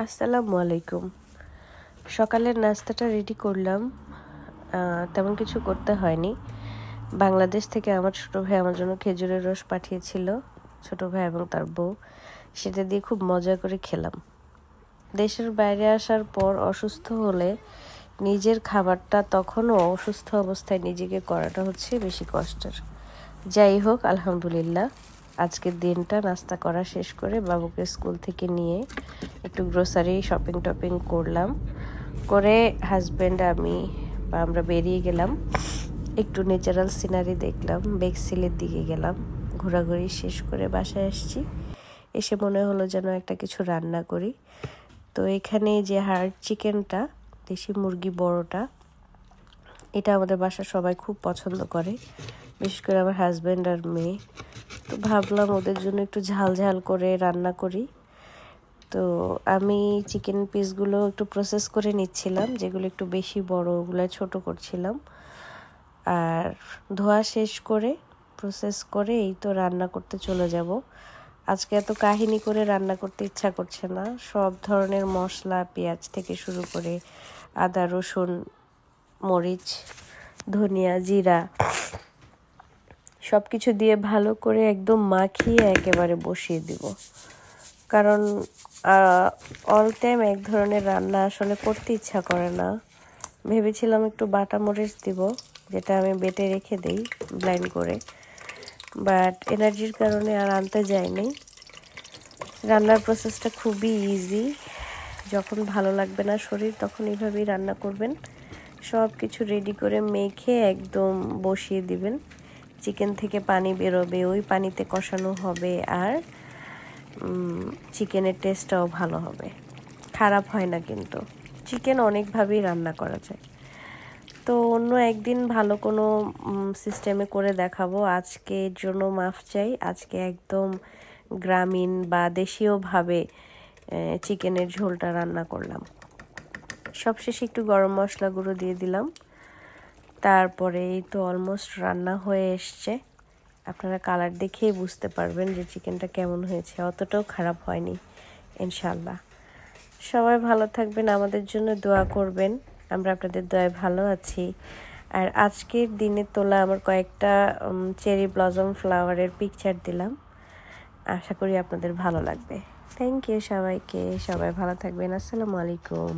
আসসালামু আলাইকুম। সকালের নাস্তাটা রেডি করলাম। তেমন কিছু করতে হয়নি। বাংলাদেশ থেকে আমার ছোট ভাই আমার জন্য খেজুরের রস পাঠিয়েছিল, ছোট ভাই এবং তার বউ। সেটা দিয়ে খুব মজা করে খেলাম। দেশের বাইরে আসার পর অসুস্থ হলে নিজের খাবারটা তখনও অসুস্থ অবস্থায় নিজেকে করাটা হচ্ছে বেশি কষ্টের। যাই হোক, আলহামদুলিল্লাহ আজকের দিনটা নাস্তা করা শেষ করে বাবুকে স্কুল থেকে নিয়ে একটু গ্রোসারি শপিং করলাম। করে হাজব্যান্ড আমরা বেরিয়ে গেলাম। একটু ন্যাচারাল সিনারি দেখলাম, বেক্সিলের দিকে গেলাম। ঘোরাঘুরি শেষ করে বাসায় আসছি। এসে মনে হলো যেন একটা কিছু রান্না করি। তো এখানে যে হার্ড চিকেনটা, দেশি মুরগি বড়টা, এটা আমাদের বাসার সবাই খুব পছন্দ করে, বিশেষ করে আমার হাজব্যান্ড আর মেয়ে। তো ভাবলাম ওদের জন্য একটু ঝাল ঝাল করে রান্না করি। তো আমি চিকেন পিসগুলো একটু প্রসেস করে নিচ্ছিলাম, যেগুলো একটু বেশি বড় ওগুলো ছোট করছিলাম। আর ধোয়া শেষ করে প্রসেস করে এই তো রান্না করতে চলে যাব। আজকে এত কাহিনী করে রান্না করতে ইচ্ছা করছে না। সব ধরনের মশলা, পেঁয়াজ থেকে শুরু করে আদা, রসুন, মরিচ, ধনিয়া, জিরা সব কিছু দিয়ে ভালো করে একদম মাখিয়ে একেবারে বসিয়ে দিব। কারণ অল টাইম এক ধরনের রান্না আসলে করতে ইচ্ছা করে না। ভেবেছিলাম একটু বাটা মরিচ দিব, যেটা আমি বেটে রেখে দেই ব্লেন্ড করে, বাট এনার্জির কারণে আর আনতে যাইনি। রান্নার প্রসেসটা খুবই ইজি। যখন ভালো লাগবে না শরীর তখন এইভাবেই রান্না করবেন। সব কিছু রেডি করে মেখে একদম বসিয়ে দিবেন। চিকেন থেকে পানি বেরোবে, ওই পানিতে কষানো হবে। আর চিকেনের টেস্টটাও ভালো হবে, খারাপ হয় না। কিন্তু চিকেন অনেকভাবেই রান্না করা যায়। তো অন্য একদিন ভালো কোনো সিস্টেমে করে দেখাবো। আজকের জন্য মাফ চাই। আজকে একদম গ্রামীণ বা দেশীয়ভাবে চিকেনের ঝোলটা রান্না করলাম। সবশেষে একটু গরম মশলা গুঁড়ো দিয়ে দিলাম। তারপরে এই তো অলমোস্ট রান্না হয়ে এসছে। আপনারা কালার দেখেই বুঝতে পারবেন যে চিকেনটা কেমন হয়েছে। অতটাও খারাপ হয়নি ইনশাল্লাহ। সবাই ভালো থাকবেন, আমাদের জন্য দোয়া করবেন। আমরা আপনাদের দয়ায় ভালো আছি। আর আজকের দিনে তোলা আমার কয়েকটা চেরি ব্লসম ফ্লাওয়ারের পিকচার দিলাম। আশা করি আপনাদের ভালো লাগবে। থ্যাংক ইউ সবাইকে। সবাই ভালো থাকবেন। আসসালামু আলাইকুম।